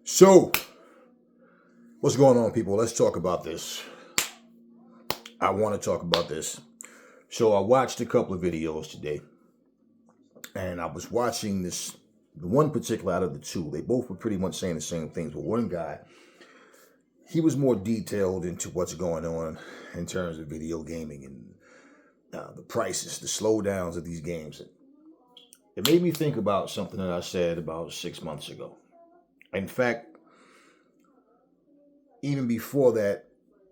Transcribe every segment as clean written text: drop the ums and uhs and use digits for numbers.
So, what's going on, people? Let's talk about this. I want to talk about this. So, I watched a couple of videos today, and I was watching the one particular out of the two. They both were pretty much saying the same things, but one guy, he was more detailed into what's going on in terms of video gaming and the prices, the slowdowns of these games. It made me think about something that I said about 6 months ago. In fact, even before that,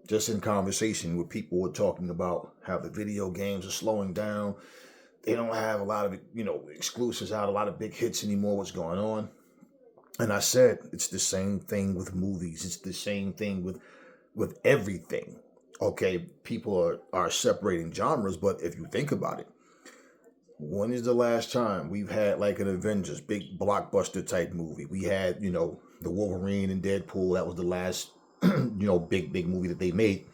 just in conversation with people were talking about how the video games are slowing down. They don't have a lot of, exclusives out, a lot of big hits anymore. What's going on? And I said, it's the same thing with movies. It's the same thing with everything. Okay, people are separating genres, but if you think about it, when is the last time we've had like an Avengers big blockbuster type movie? We had, the Wolverine and Deadpool. That was the last, big movie that they made.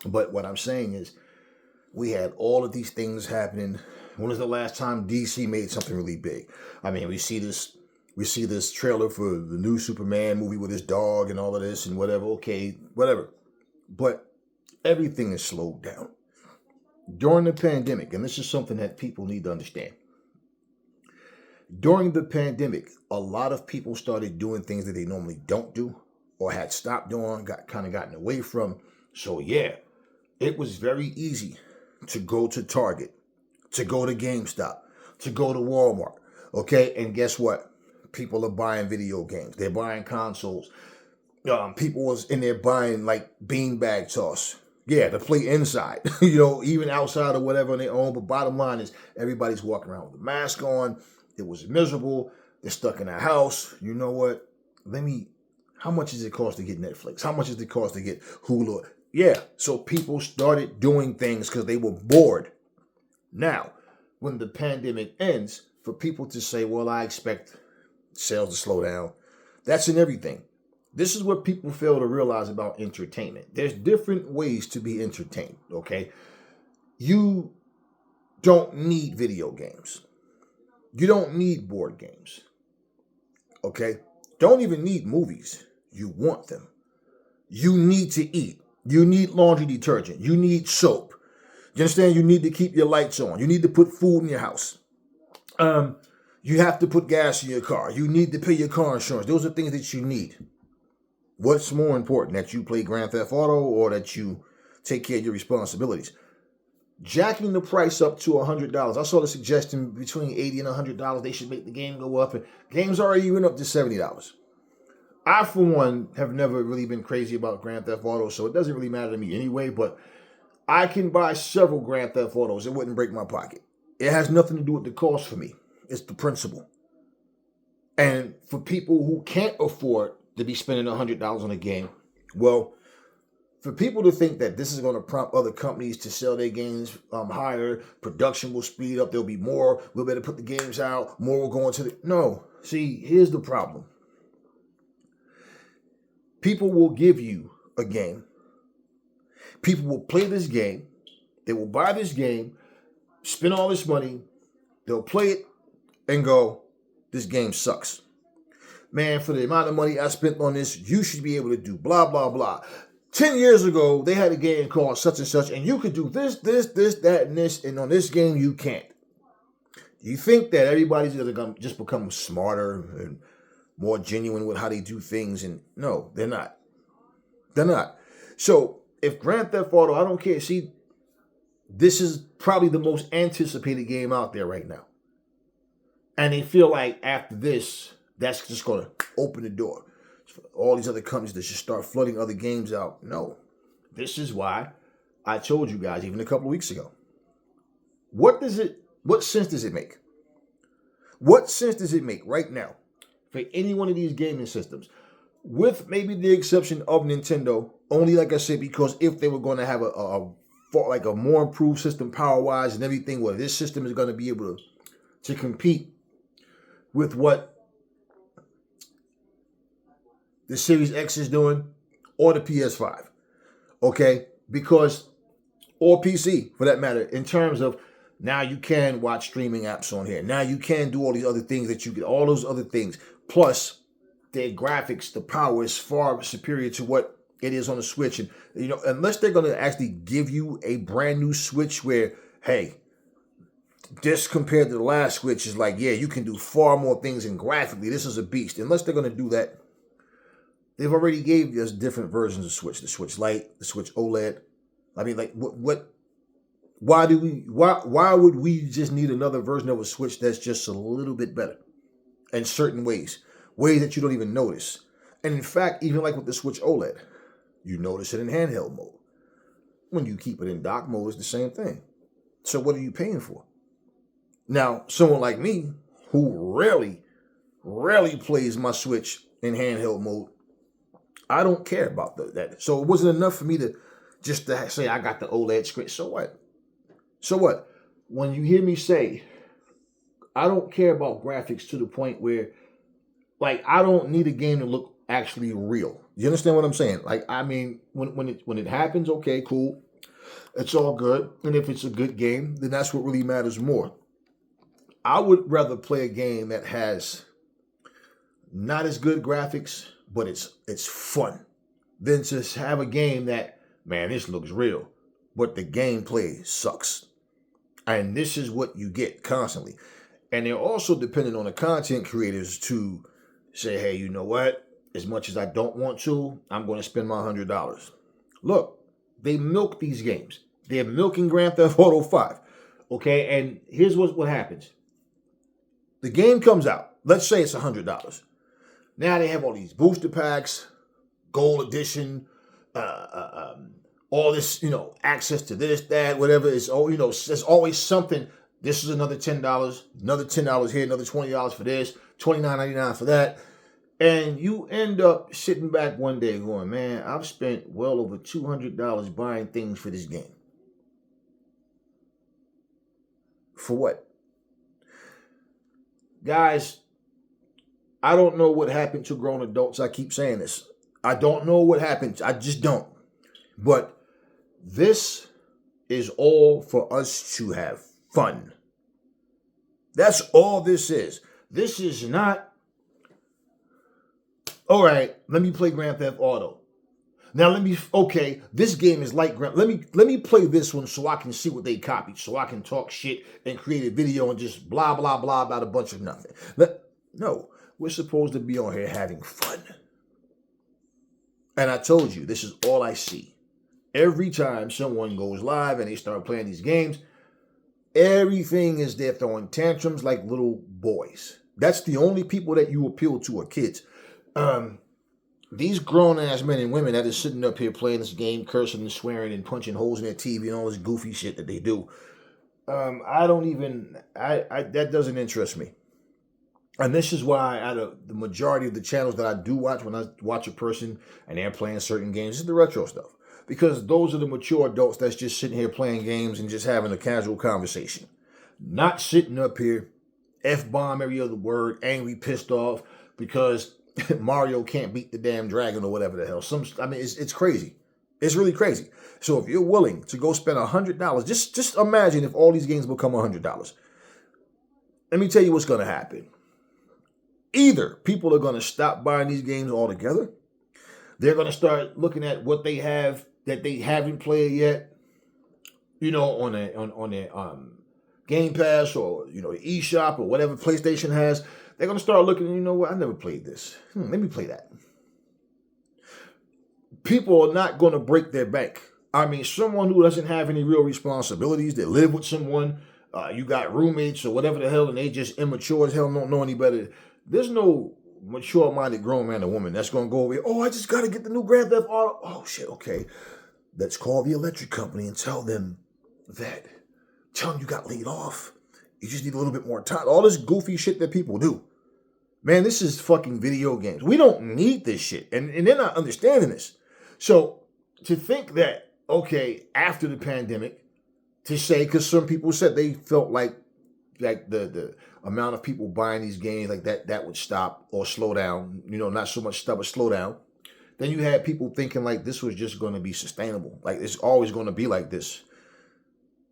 But what I'm saying is, we had all of these things happening. When was the last time DC made something really big? I mean, we see this trailer for the new Superman movie with his dog and all of this and whatever. Okay, whatever. But everything is slowed down during the pandemic, and this is something that people need to understand. During the pandemic, a lot of people started doing things that they normally don't do or had stopped doing, gotten away from. So yeah, it was very easy to go to Target, to go to GameStop, to go to Walmart. Okay, and guess what? People are buying video games. They're buying consoles. People was in there buying like beanbag toss. Yeah, to play inside, even outside or whatever on their own. But bottom line is everybody's walking around with a mask on. It was miserable. They're stuck in their house. You know what? How much does it cost to get Netflix? How much does it cost to get Hulu? Yeah, so people started doing things because they were bored. Now, when the pandemic ends, for people to say, well, I expect sales to slow down, that's in everything. This is what people fail to realize about entertainment. There's different ways to be entertained, okay? You don't need video games. You don't need board games, okay? Don't even need movies. You want them. You need to eat. You need laundry detergent. You need soap. You understand? You need to keep your lights on. You need to put food in your house. You have to put gas in your car. You need to pay your car insurance. Those are things that you need. What's more important, that you play Grand Theft Auto or that you take care of your responsibilities? Jacking the price up to $100. I saw the suggestion between $80 and $100. They should make the game go up. And games already went up to $70. I, for one, have never really been crazy about Grand Theft Auto, so it doesn't really matter to me anyway, but I can buy several Grand Theft Autos. It wouldn't break my pocket. It has nothing to do with the cost for me. It's the principle. And for people who can't afford to be spending $100 on a game, well, for people to think that this is going to prompt other companies to sell their games higher, production will speed up, there'll be more, we'll better put the games out, more will go into the... No. See, here's the problem. People will give you a game. People will play this game. They will buy this game, spend all this money. They'll play it and go, this game sucks. Man, for the amount of money I spent on this, you should be able to do blah, blah, blah. 10 years ago, they had a game called such and such, and you could do this, that, and this, and on this game, you can't. Do you think that everybody's going to just become smarter and more genuine with how they do things? And no, they're not. They're not. So if Grand Theft Auto, I don't care. See, this is probably the most anticipated game out there right now. And they feel like after this, that's just going to open the door for all these other companies that should start flooding other games out. No. This is why I told you guys even a couple of weeks ago. What sense does it make? What sense does it make right now for any one of these gaming systems, with maybe the exception of Nintendo, only like I said, because if they were going to have a more improved system power-wise and everything, where this system is going to be able to compete with what the Series X is doing, or the PS5, okay? Because, or PC, for that matter, in terms of now you can watch streaming apps on here. Now you can do all these other things that you get, all those other things. Plus, their graphics, the power is far superior to what it is on the Switch. And, unless they're going to actually give you a brand new Switch where, hey, this compared to the last Switch is like, yeah, you can do far more things, and graphically, this is a beast. Unless they're going to do that, they've already gave us different versions of Switch. The Switch Lite, the Switch OLED. I mean, like, why would we just need another version of a Switch that's just a little bit better in certain ways that you don't even notice? And in fact, even like with the Switch OLED, you notice it in handheld mode. When you keep it in dock mode, it's the same thing. So what are you paying for? Now, someone like me, who rarely plays my Switch in handheld mode, I don't care about that. So it wasn't enough for me to just to say I got the OLED screen. So what? So what? When you hear me say, I don't care about graphics to the point where, like, I don't need a game to look actually real. You understand what I'm saying? Like, I mean, when it happens, okay, cool. It's all good. And if it's a good game, then that's what really matters more. I would rather play a game that has not as good graphics, but it's fun, than just have a game that, man, this looks real, but the gameplay sucks. And this is what you get constantly. And they're also dependent on the content creators to say, hey, you know what? As much as I don't want to, I'm going to spend my $100. Look, they milk these games. They're milking Grand Theft Auto 5. Okay, and here's what happens. The game comes out. Let's say it's $100. Now they have all these booster packs, gold edition, all this, access to this, that, whatever. It's there's always something. This is another $10, another $10 here, another $20 for this, $29.99 for that. And you end up sitting back one day going, man, I've spent well over $200 buying things for this game. For what? Guys, I don't know what happened to grown adults. I keep saying this. I don't know what happened. I just don't. But this is all for us to have fun. That's all this is. This is not, all right, let me play Grand Theft Auto. Now this game is like Grand. Let me play this one so I can see what they copied, so I can talk shit and create a video and just blah blah blah about a bunch of nothing. No, we're supposed to be on here having fun. And I told you, this is all I see. Every time someone goes live and they start playing these games, everything is they're throwing tantrums like little boys. That's the only people that you appeal to are kids. These grown-ass men and women that are sitting up here playing this game, cursing and swearing and punching holes in their TV and all this goofy shit that they do, that doesn't interest me. And this is why out of the majority of the channels that I do watch, when I watch a person and they're playing certain games, it's the retro stuff. Because those are the mature adults that's just sitting here playing games and just having a casual conversation. Not sitting up here, F-bomb every other word, angry, pissed off, because Mario can't beat the damn dragon or whatever the hell. It's crazy. It's really crazy. So if you're willing to go spend $100, just imagine if all these games become $100. Let me tell you what's going to happen. Either people are going to stop buying these games altogether. They're going to start looking at what they have that they haven't played yet, on their Game Pass or eShop or whatever PlayStation has. They're going to start looking, you know what, I never played this. Let me play that. People are not going to break their bank. I mean, someone who doesn't have any real responsibilities, they live with someone, you got roommates or whatever the hell, and they just immature as hell, don't know any better. There's no mature-minded grown man or woman that's going to go over here, I just got to get the new Grand Theft Auto. Oh, shit, okay. Let's call the electric company and tell them you got laid off. You just need a little bit more time. All this goofy shit that people do. Man, this is fucking video games. We don't need this shit. And they're not understanding this. So to think that, okay, after the pandemic, to say, because some people said they felt like the amount of people buying these games, like that would stop or slow down, not so much stop, but slow down. Then you had people thinking like this was just going to be sustainable. Like it's always going to be like this.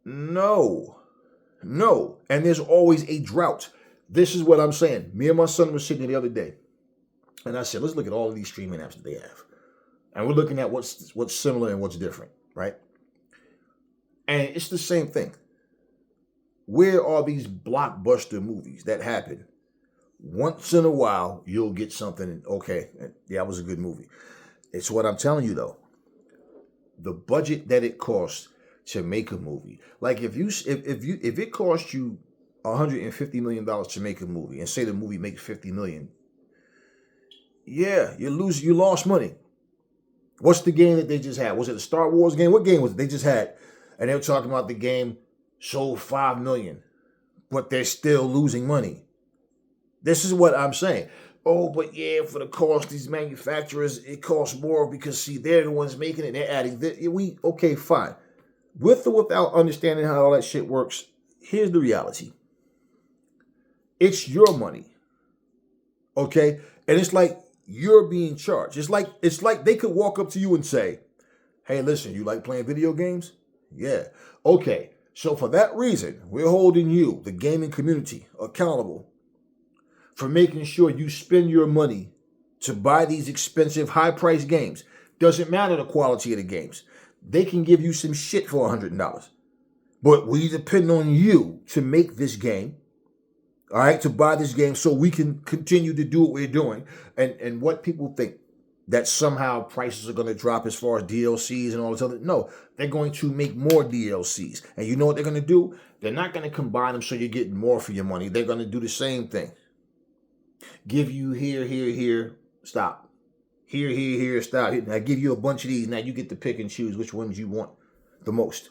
No. And there's always a drought. This is what I'm saying. Me and my son were sitting here the other day. And I said, let's look at all of these streaming apps that they have. And we're looking at what's similar and what's different, right? And it's the same thing. Where are these blockbuster movies that happen? Once in a while, you'll get something, okay, yeah, that was a good movie. It's what I'm telling you, though. The budget that it costs to make a movie. Like if it costs you $150 million to make a movie, and say the movie makes $50 million, yeah, you lost money. What's the game that they just had? Was it a Star Wars game? What game was it they just had? And they were talking about the game sold $5 million, but they're still losing money. This is what I'm saying. Oh, but yeah, for the cost, these manufacturers, it costs more because, see, they're the ones making it. They're adding this. Okay, fine. With or without understanding how all that shit works, here's the reality. It's your money. Okay? And it's like you're being charged. It's like they could walk up to you and say, hey, listen, you like playing video games? Yeah. Okay. So for that reason, we're holding you, the gaming community, accountable for making sure you spend your money to buy these expensive, high-priced games. Doesn't matter the quality of the games. They can give you some shit for $100. But we depend on you to make this game, all right, to buy this game so we can continue to do what we're doing. And what people think, that somehow prices are going to drop as far as DLCs and all this other. No, they're going to make more DLCs. And you know what they're going to do? They're not going to combine them so you're getting more for your money. They're going to do the same thing. Give you here, stop. Here, stop. I give you a bunch of these. Now you get to pick and choose which ones you want the most.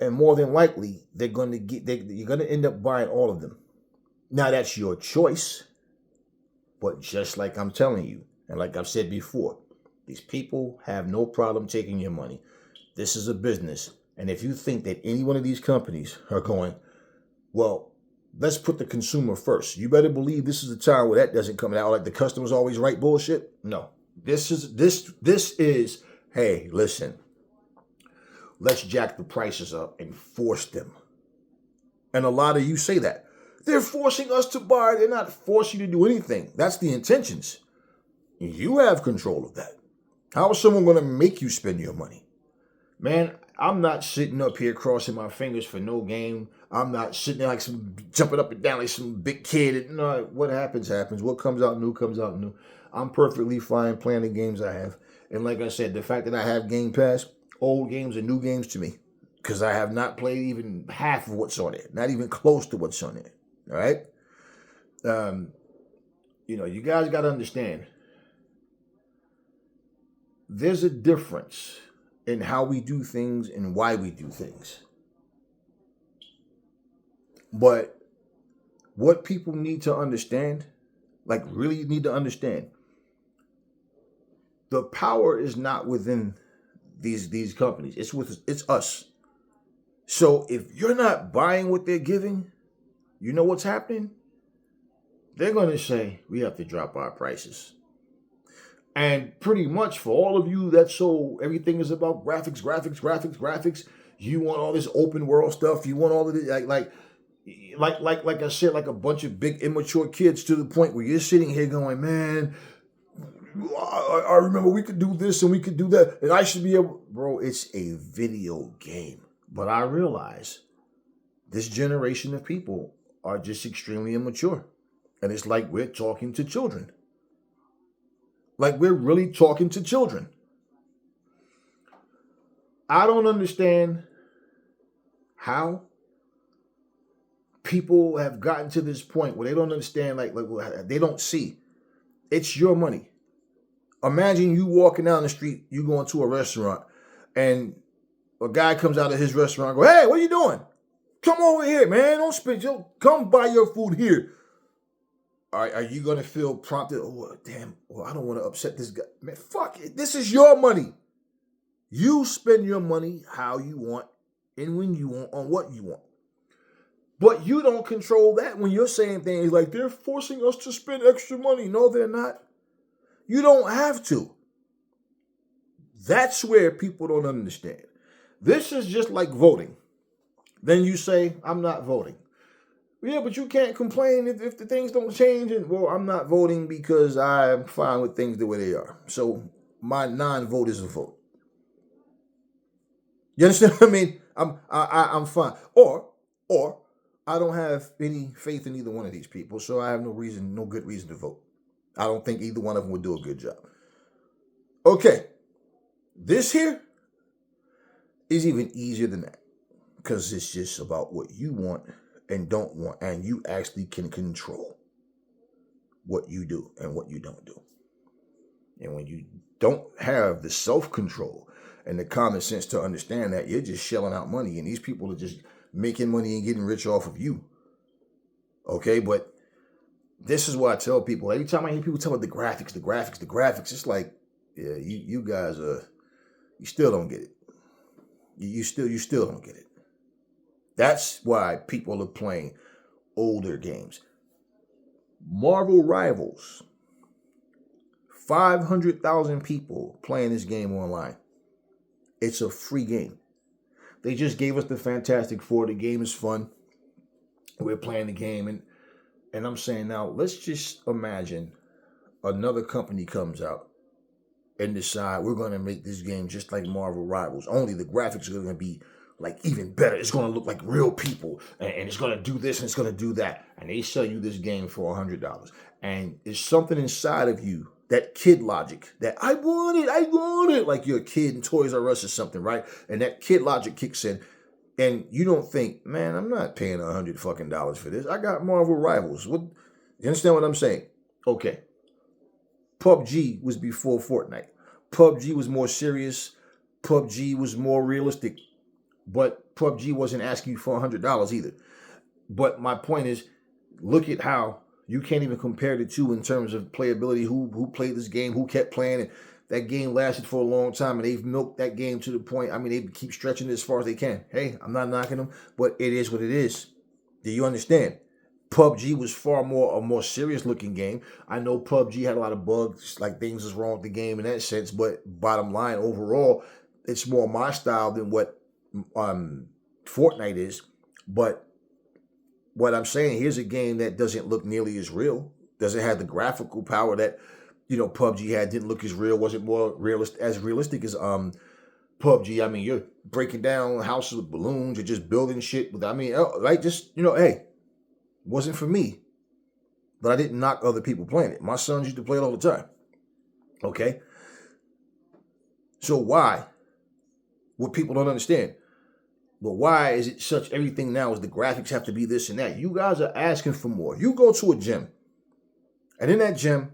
And more than likely, you're going to end up buying all of them. Now that's your choice. But just like I'm telling you, and like I've said before, these people have no problem taking your money. This is a business. And if you think that any one of these companies are going, well, let's put the consumer first, you better believe this is a time where that doesn't come out. Like the customer's always right bullshit. No, this is, hey, listen, let's jack the prices up and force them. And a lot of you say that. They're forcing us to buy. They're not forcing you to do anything. That's the intentions. You have control of that. How is someone going to make you spend your money? Man, I'm not sitting up here crossing my fingers for no game. I'm not sitting there like some jumping up and down like some big kid. No, what happens, happens. What comes out new, comes out new. I'm perfectly fine playing the games I have. And like I said, the fact that I have Game Pass, old games are new games to me. Because I have not played even half of what's on it. Not even close to what's on it. All right? You guys got to understand. There's a difference in how we do things and why we do things. But what people need to understand, like really need to understand, the power is not within these companies. It's us. So if you're not buying what they're giving, you know what's happening? They're going to say, we have to drop our prices. And pretty much for all of you that everything is about graphics, you want all this open world stuff. You want all of this, like I said, like a bunch of big immature kids to the point where you're sitting here going, man, I remember we could do this and we could do that. And I should be able, bro, it's a video game. But I realize this generation of people are just extremely immature. And it's like we're talking to children. Like we're really talking to children. I don't understand how people have gotten to this point where they don't understand, like they don't see. It's your money. Imagine you walking down the street, you going to a restaurant, and a guy comes out of his restaurant and go, hey, what are you doing? Come over here, man. Don't spend come buy your food here. Are you going to feel prompted? Oh, damn. Well, I don't want to upset this guy. Man, fuck it. This is your money. You spend your money how you want and when you want on what you want. But you don't control that when you're saying things like they're forcing us to spend extra money. No, they're not. You don't have to. That's where people don't understand. This is just like voting. Then you say, I'm not voting. Yeah, but you can't complain if the things don't change. And well, I'm not voting because I'm fine with things the way they are. So my non-vote is a vote. You understand what I mean? I'm fine. Or I don't have any faith in either one of these people, so I have no good reason to vote. I don't think either one of them would do a good job. Okay, this here is even easier than that because it's just about what you want and don't want, and you actually can control what you do and what you don't do. And when you don't have the self-control and the common sense to understand that, you're just shelling out money, and these people are just making money and getting rich off of you. Okay, but this is what I tell people. Every time I hear people tell me the graphics, it's like, yeah, you guys you still don't get it. You still don't get it. That's why people are playing older games. Marvel Rivals. 500,000 people playing this game online. It's a free game. They just gave us the Fantastic Four. The game is fun. We're playing the game, and I'm saying now, let's just imagine another company comes out and decide we're going to make this game just like Marvel Rivals. Only the graphics are going to be like even better. It's going to look like real people, and it's going to do this and it's going to do that. And they sell you this game for $100. And it's something inside of you, that kid logic, that I want it, like you're a kid in Toys R Us or something, right? And that kid logic kicks in, and you don't think, man, I'm not paying $100 for this. I got Marvel Rivals. What? You understand what I'm saying? Okay. PUBG was before Fortnite. PUBG was more serious. PUBG was more realistic. But PUBG wasn't asking you for $100 either. But my point is, look at how you can't even compare the two in terms of playability. Who played this game? Who kept playing it? That game lasted for a long time, and they've milked that game to the point. I mean, they keep stretching it as far as they can. Hey, I'm not knocking them, but it is what it is. Do you understand? PUBG was a more serious looking game. I know PUBG had a lot of bugs, like things was wrong with the game in that sense, but bottom line, overall, it's more my style than what Fortnite is. But what I'm saying, here's a game that doesn't look nearly as real, doesn't have the graphical power that PUBG had, didn't look as real, wasn't more realistic as PUBG. I mean, you're breaking down houses with balloons, you're just building shit with, right, just hey, wasn't for me. But I didn't knock other people playing it. My sons used to play it all the time. Okay? So why? What people don't understand. But why is it such everything now is the graphics have to be this and that? You guys are asking for more. You go to a gym, and in that gym,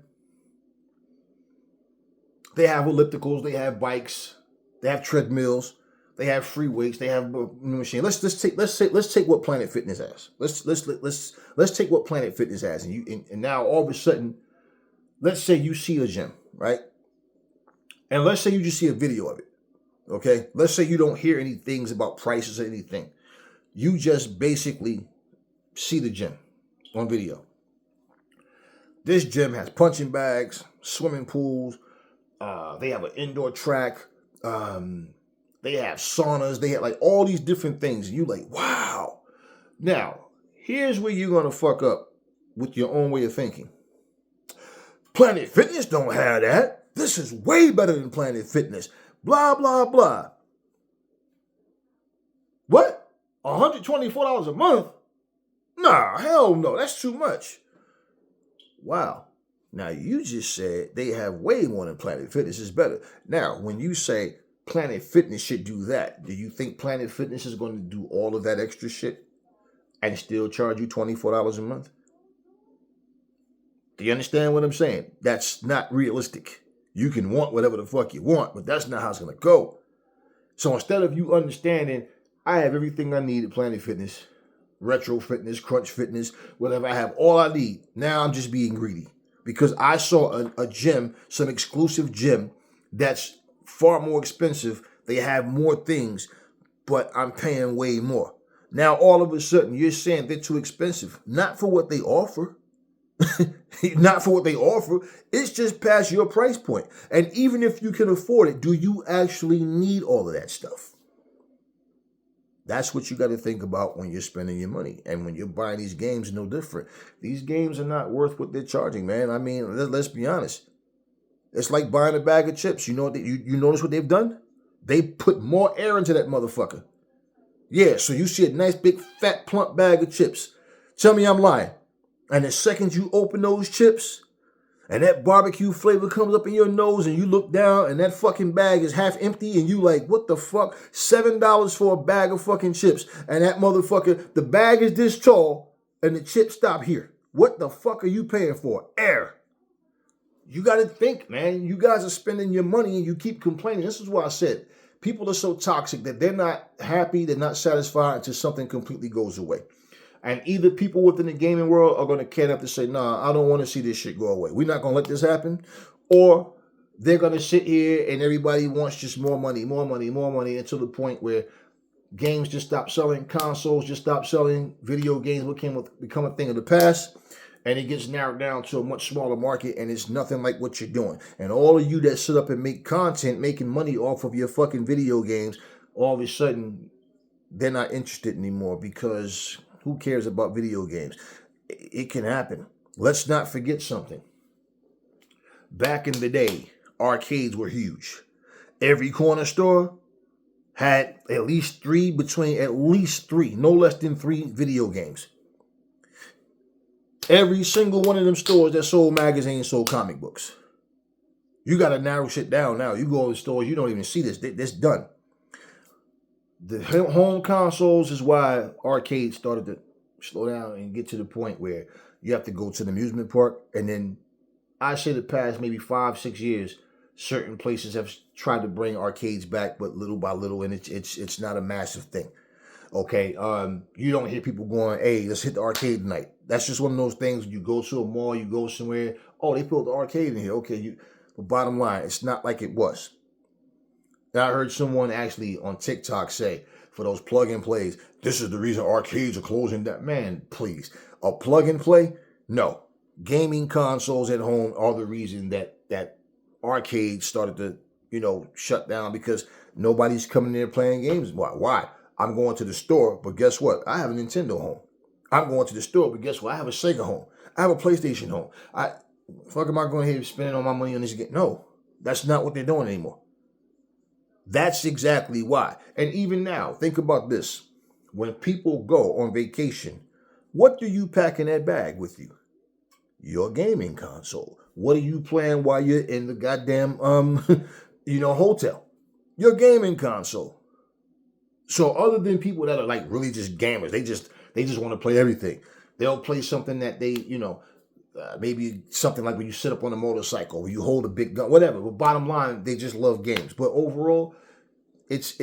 they have ellipticals, they have bikes, they have treadmills, they have free weights, they have machine. Let's take what Planet Fitness has. Let's take what Planet Fitness has, and now all of a sudden, let's say you see a gym, right? And let's say you just see a video of it. Okay, let's say you don't hear any things about prices or anything. You just basically see the gym on video. This gym has punching bags, swimming pools. They have an indoor track. They have saunas. They have like all these different things. And you like, wow. Now, here's where you're going to fuck up with your own way of thinking. Planet Fitness don't have that. This is way better than Planet Fitness. Blah, blah, blah. What? $124 a month? Nah, hell no. That's too much. Wow. Now, you just said they have way more than Planet Fitness is better. Now, when you say Planet Fitness should do that, do you think Planet Fitness is going to do all of that extra shit and still charge you $24 a month? Do you understand what I'm saying? That's not realistic. You can want whatever the fuck you want, but that's not how it's going to go. So instead of you understanding, I have everything I need at Planet Fitness, Retro Fitness, Crunch Fitness, whatever, I have all I need. Now I'm just being greedy because I saw a gym, some exclusive gym that's far more expensive. They have more things, but I'm paying way more. Now all of a sudden you're saying they're too expensive. Not for what they offer. Not for what they offer. It's just past your price point. And even if you can afford it, do you actually need all of that stuff? That's what you got to think about when you're spending your money. And when you're buying these games, no different. These games are not worth what they're charging, man. I mean, let's be honest. It's like buying a bag of chips. You know what you notice what they've done? They put more air into that motherfucker. Yeah, so you see a nice big fat plump bag of chips. Tell me I'm lying. And the second you open those chips and that barbecue flavor comes up in your nose and you look down and that fucking bag is half empty and you like, what the fuck? $7 for a bag of fucking chips. And that motherfucker, the bag is this tall and the chips stop here. What the fuck are you paying for? Air. You got to think, man. You guys are spending your money and you keep complaining. This is why I said people are so toxic that they're not happy, they're not satisfied until something completely goes away. And either people within the gaming world are going to care enough to say, nah, I don't want to see this shit go away. We're not going to let this happen. Or they're going to sit here and everybody wants just more money until the point where games just stop selling, consoles just stop selling, video games become a thing of the past. And it gets narrowed down to a much smaller market, and it's nothing like what you're doing. And all of you that sit up and make content, making money off of your fucking video games, all of a sudden, they're not interested anymore because who cares about video games? It can happen. Let's not forget something. Back in the day, arcades were huge. Every corner store had at least three, no less than three video games. Every single one of them stores that sold magazines sold comic books. You got to narrow shit down now. You go to the stores, you don't even see this. This done. The home consoles is why arcades started to slow down and get to the point where you have to go to the amusement park. And then I say the past maybe 5-6 years, certain places have tried to bring arcades back, but little by little, and it's not a massive thing. Okay, you don't hear people going, hey, let's hit the arcade tonight. That's just one of those things. You go to a mall, you go somewhere, oh, they built the arcade in here. Okay, but bottom line, it's not like it was. And I heard someone actually on TikTok say, for those plug and plays, this is the reason arcades are closing down. Man, please. A plug and play? No. Gaming consoles at home are the reason that arcades started to, shut down because nobody's coming there playing games. Why? I'm going to the store, but guess what? I have a Nintendo home. I'm going to the store, but guess what? I have a Sega home. I have a PlayStation home. Fuck am I going here spending all my money on this game? No, that's not what they're doing anymore. That's exactly why. And even now, think about this. When people go on vacation, what do you pack in that bag with you? Your gaming console. What are you playing while you're in the goddamn hotel? Your gaming console. So other than people that are like really just gamers, they just want to play everything. They'll play something that they, maybe something like when you sit up on a motorcycle or you hold a big gun, whatever. But bottom line, they just love games. But overall, it's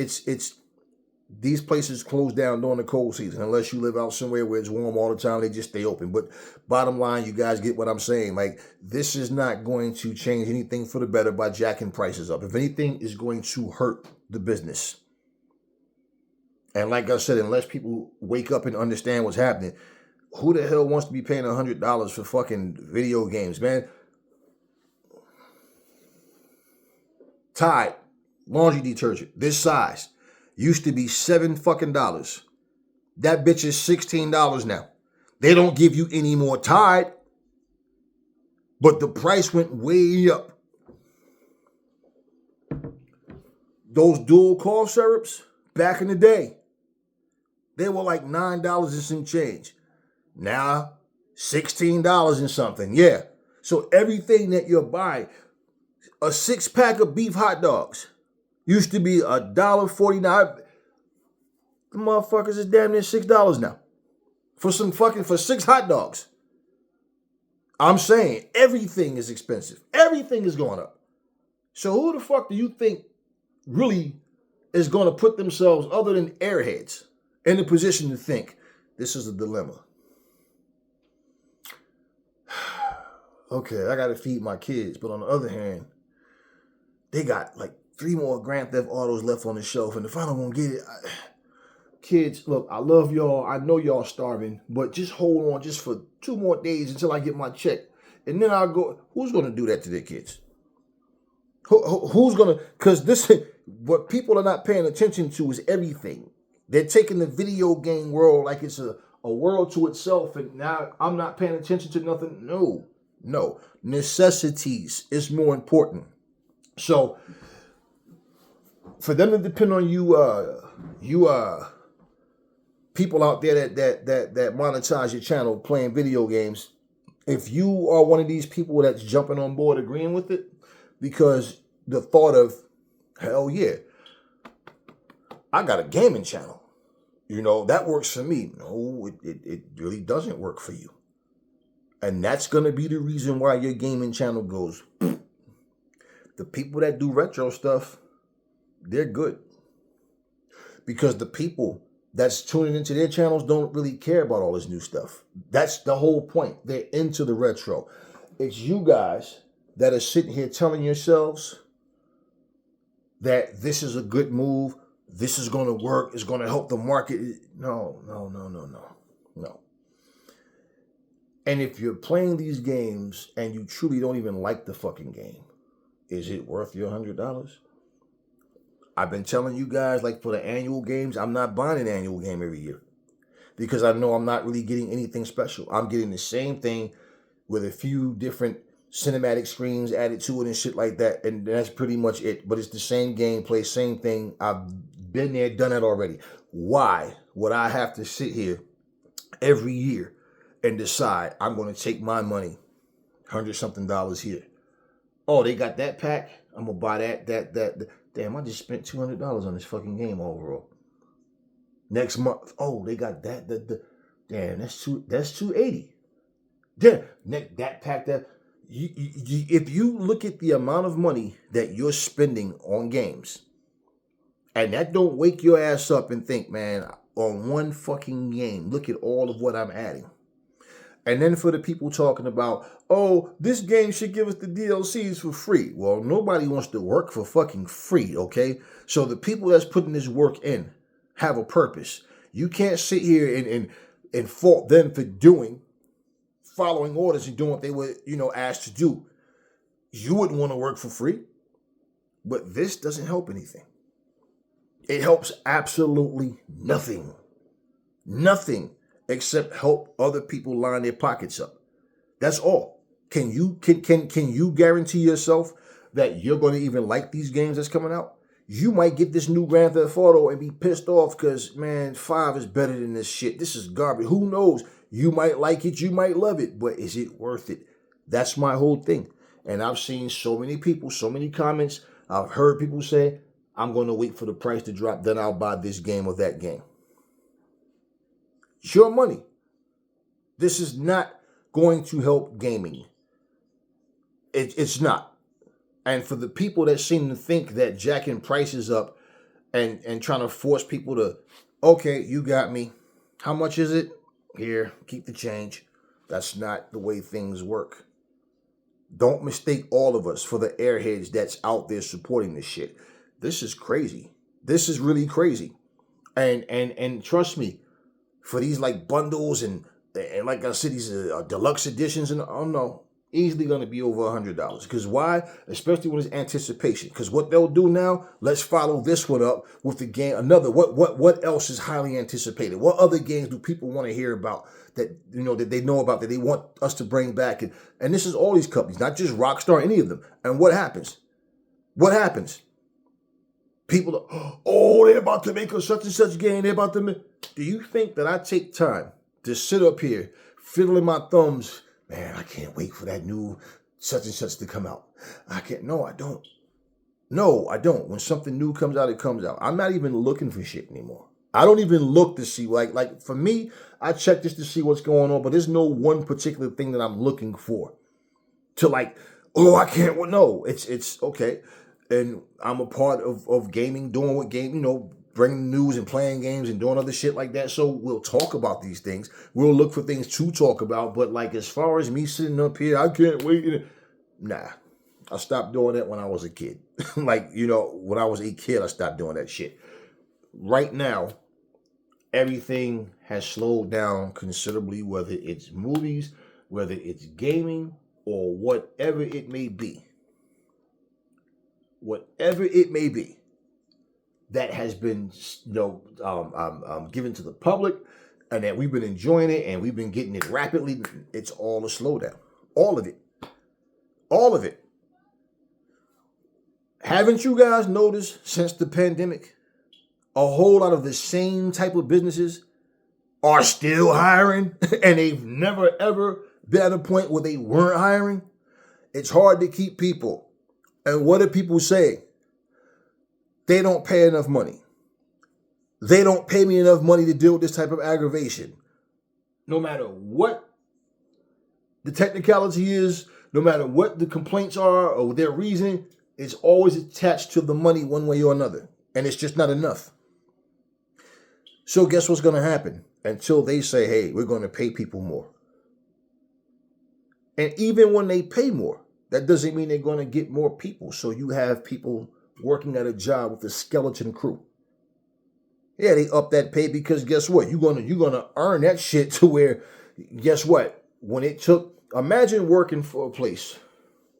these places close down during the cold season unless you live out somewhere where it's warm all the time. They just stay open. But bottom line, you guys get what I'm saying. Like, this is not going to change anything for the better by jacking prices up. If anything, is going to hurt the business. And like I said, unless people wake up and understand what's happening, who the hell wants to be paying $100 for fucking video games, man? Tide laundry detergent, this size, used to be $7 fucking. That bitch is $16 now. They don't give you any more Tide, but the price went way up. Those dual cough syrups, back in the day, they were like $9 and some change. Now, $16 and something. Yeah. So everything that you're buying, a 6-pack of beef hot dogs used to be $1.49. The motherfuckers is damn near $6 now. For 6 hot dogs. I'm saying everything is expensive. Everything is going up. So who the fuck do you think really is going to put themselves, other than airheads, in the position to think this is a dilemma? Okay, I got to feed my kids, but on the other hand, they got like 3 more Grand Theft Autos left on the shelf, and if I don't want to get it, kids, look, I love y'all. I know y'all starving, but just hold on just for 2 more days until I get my check, and then I'll go. Who's going to do that to their kids? Who's going to? Because this, what people are not paying attention to is everything. They're taking the video game world like it's a world to itself, and now I'm not paying attention to nothing. No, no. Necessities is more important. So for them to depend on you people out there that monetize your channel playing video games, if you are one of these people that's jumping on board agreeing with it, because the thought of, hell yeah, I got a gaming channel, that works for me. No, it really doesn't work for you. And that's going to be the reason why your gaming channel goes. The people that do retro stuff, they're good. Because the people that's tuning into their channels don't really care about all this new stuff. That's the whole point. They're into the retro. It's you guys that are sitting here telling yourselves that this is a good move, this is going to work, it's going to help the market. No. And if you're playing these games and you truly don't even like the fucking game, is it worth your $100? I've been telling you guys, like for the annual games, I'm not buying an annual game every year because I know I'm not really getting anything special. I'm getting the same thing with a few different cinematic screens added to it and shit like that, and that's pretty much it. But it's the same gameplay, same thing. I've been there, done it already. Why would I have to sit here every year and decide I'm going to take my money, $100-something here? Oh, they got that pack. I'm gonna buy that. Damn, I just spent $200 on this fucking game overall. Next month, oh, they got that. Damn, that's $280. Damn, that pack that. If you look at the amount of money that you're spending on games, and that don't wake your ass up and think, man, on one fucking game, look at all of what I'm adding. And then for the people talking about, oh, this game should give us the DLCs for free. Well, nobody wants to work for fucking free, okay? So the people that's putting this work in have a purpose. You can't sit here and fault them for following orders and doing what they were, asked to do. You wouldn't want to work for free, but this doesn't help anything. It helps absolutely nothing. Nothing. Except help other people line their pockets up. That's all. Can you guarantee yourself that you're going to even like these games that's coming out? You might get this new Grand Theft Auto and be pissed off because, man, 5 is better than this shit. This is garbage. Who knows? You might like it, you might love it, but is it worth it? That's my whole thing. And I've seen so many people, so many comments. I've heard people say, I'm going to wait for the price to drop, then I'll buy this game or that game. It's your money. This is not going to help gaming. It's not. And for the people that seem to think that jacking prices up and trying to force people to, okay, you got me. How much is it? Here, keep the change. That's not the way things work. Don't mistake all of us for the airheads that's out there supporting this shit. This is crazy. This is really crazy. And trust me, for these like bundles and like I said, these deluxe editions and oh no, easily going to be over $100. Because why? Especially when it's anticipation. Because what they'll do now, let's follow this one up with the game. Another, what else is highly anticipated? What other games do people want to hear about that that they know about that they want us to bring back? And this is all these companies, not just Rockstar, any of them. And what happens? What happens? People are, oh, they're about to make a such and such game. They're about to make. Do you think that I take time to sit up here fiddling my thumbs? Man, I can't wait for that new such and such to come out. I can't. No, I don't. No, I don't. When something new comes out, it comes out. I'm not even looking for shit anymore. I don't even look to see, like for me, I check just to see what's going on, but there's no one particular thing that I'm looking for to like, oh, I can't. Well, no, it's okay. And I'm a part of gaming, doing what game, bringing news and playing games and doing other shit like that. So we'll talk about these things. We'll look for things to talk about. But like as far as me sitting up here, I can't wait. Nah, I stopped doing that when I was a kid. When I was a kid, I stopped doing that shit. Right now, everything has slowed down considerably, whether it's movies, whether it's gaming, or whatever it may be. Whatever it may be. that has been, given to the public, and that we've been enjoying it and we've been getting it rapidly. It's all a slowdown. All of it. All of it. Haven't you guys noticed since the pandemic, a whole lot of the same type of businesses are still hiring and they've never ever been at a point where they weren't hiring? It's hard to keep people. And what do people say? They don't pay enough money. They don't pay me enough money to deal with this type of aggravation. No matter what the technicality is, no matter what the complaints are or their reasoning, it's always attached to the money one way or another. And it's just not enough. So guess what's going to happen? Until they say, hey, we're going to pay people more. And even when they pay more, that doesn't mean they're going to get more people. So you have people working at a job with a skeleton crew. Yeah, they up that pay because guess what? You're gonna earn that shit to where, guess what? Imagine working for a place.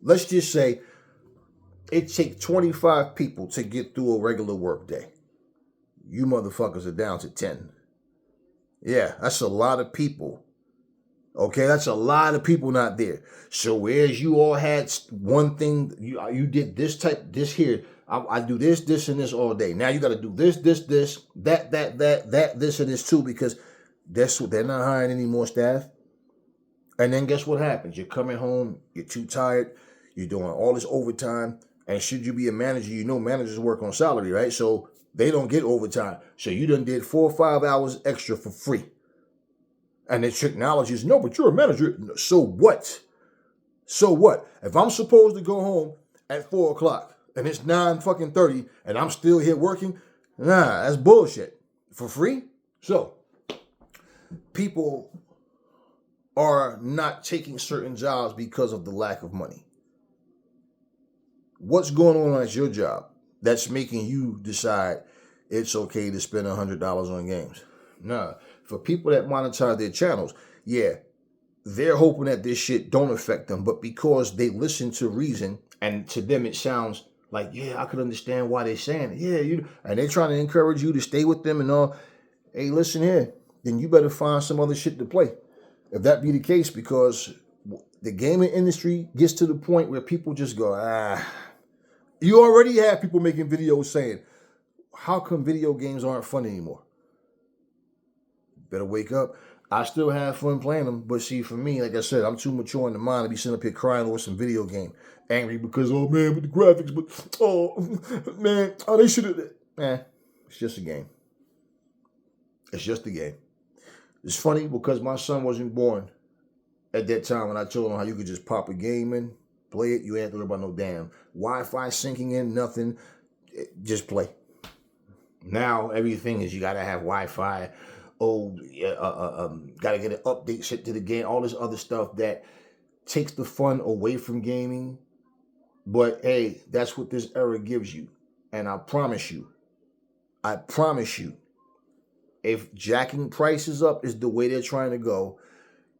Let's just say it takes 25 people to get through a regular work day. You motherfuckers are down to 10. Yeah, that's a lot of people. Okay, that's a lot of people not there. So whereas you all had one thing, you did this here. I do this, and this all day. Now you got to do this, that, this, and this too, because that's what they're not hiring any more staff. And then guess what happens? You're coming home, you're too tired, you're doing all this overtime, and should you be a manager, managers work on salary, right? So they don't get overtime. So you done did 4 or 5 hours extra for free. And the technology is, no, but you're a manager. So what? So what? If I'm supposed to go home at 4 o'clock and it's 9:30 and I'm still here working, that's bullshit. For free? So people are not taking certain jobs because of the lack of money. What's going on at your job that's making you decide it's okay to spend $100 on games? Nah. For people that monetize their channels, yeah, they're hoping that this shit don't affect them. But because they listen to reason, and to them it sounds like, yeah, I could understand why they're saying it. Yeah, and they're trying to encourage you to stay with them and all. Hey, listen here, then you better find some other shit to play. If that be the case, because the gaming industry gets to the point where people just go, you already have people making videos saying, how come video games aren't fun anymore? Better wake up. I still have fun playing them, but see, for me, like I said, I'm too mature in the mind to be sitting up here crying over some video game, angry because, oh man, with the graphics, but oh man, they should have. It's just a game. It's just a game. It's funny because my son wasn't born at that time when I told him how you could just pop a game in, play it. You ain't have to worry about no damn Wi-Fi syncing in, nothing. Just play. Now everything is you gotta have Wi-Fi. Gotta get an update shit to the game, all this other stuff that takes the fun away from gaming. But hey, that's what this era gives you. And I promise you, if jacking prices up is the way they're trying to go,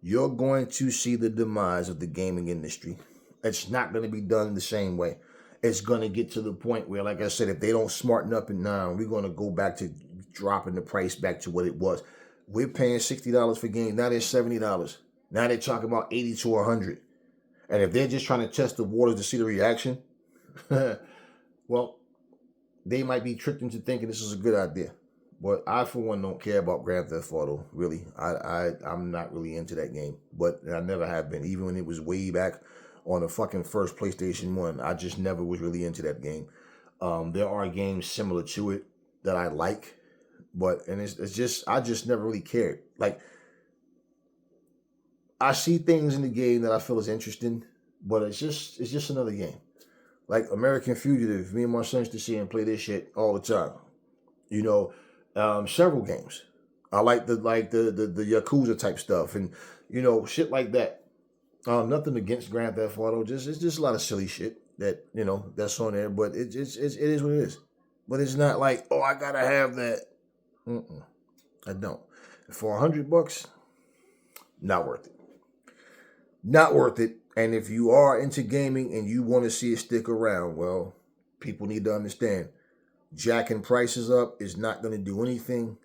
you're going to see the demise of the gaming industry. It's not going to be done the same way. It's going to get to the point where, like I said, if they don't smarten up and now, we're going to go back to dropping the price back to what it was. We're paying $60 for games. Now they're $70. Now they're talking about $80 to $100. And if they're just trying to test the waters to see the reaction, well, they might be tricked into thinking this is a good idea. But I, for one, don't care about Grand Theft Auto, really. I'm not really into that game. But I never have been. Even when it was way back on the fucking first PlayStation 1, I just never was really into that game. There are games similar to it that I like. It's just, I just never really cared. Like, I see things in the game that I feel is interesting, but it's just another game. Like American Fugitive, me and my son used to see him play this shit all the time. Several games. I like the Yakuza type stuff and shit like that. Nothing against Grand Theft Auto, it's just a lot of silly shit that that's on there. But it is what it is. But it's not like, oh, I gotta have that. I don't. For $100, not worth it. Not worth it. And if you are into gaming and you want to see it stick around, well, people need to understand jacking prices up is not going to do anything.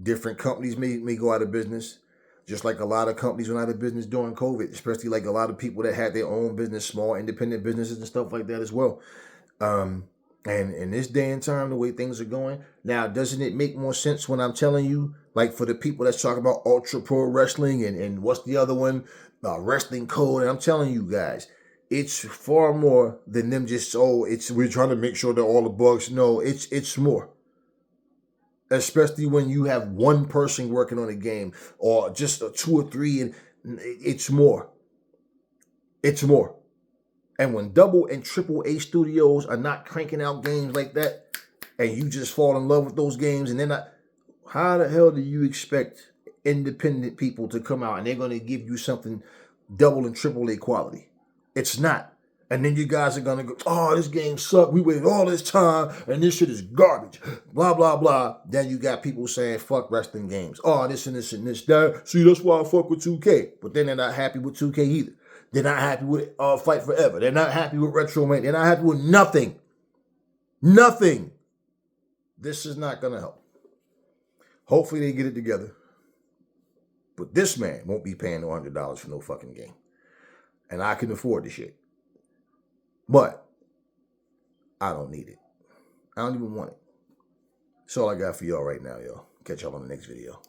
Different companies may go out of business, just like a lot of companies went out of business during COVID, especially like a lot of people that had their own business, small independent businesses and stuff like that as well. And in this day and time, the way things are going now, doesn't it make more sense when I'm telling you, like for the people that's talking about Ultra Pro Wrestling and what's the other one, Wrestling Code, and I'm telling you guys, it's far more than them just, we're trying to make sure that all the bugs. No, it's more. Especially when you have one person working on a game or just two or three, and it's more. It's more. And when double and triple A studios are not cranking out games like that, and you just fall in love with those games, and they're not, how the hell do you expect independent people to come out and they're going to give you something double and triple A quality? It's not. And then you guys are going to go, oh, this game sucked. We waited all this time, and this shit is garbage. Blah, blah, blah. Then you got people saying, fuck wrestling games. Oh, this and this and this, that. See, that's why I fuck with 2K. But then they're not happy with 2K either. They're not happy with Fight Forever. They're not happy with Retro Man. They're not happy with nothing. Nothing. This is not going to help. Hopefully they get it together. But this man won't be paying no $100 for no fucking game. And I can afford the shit. But I don't need it. I don't even want it. That's all I got for y'all right now, y'all. Catch y'all on the next video.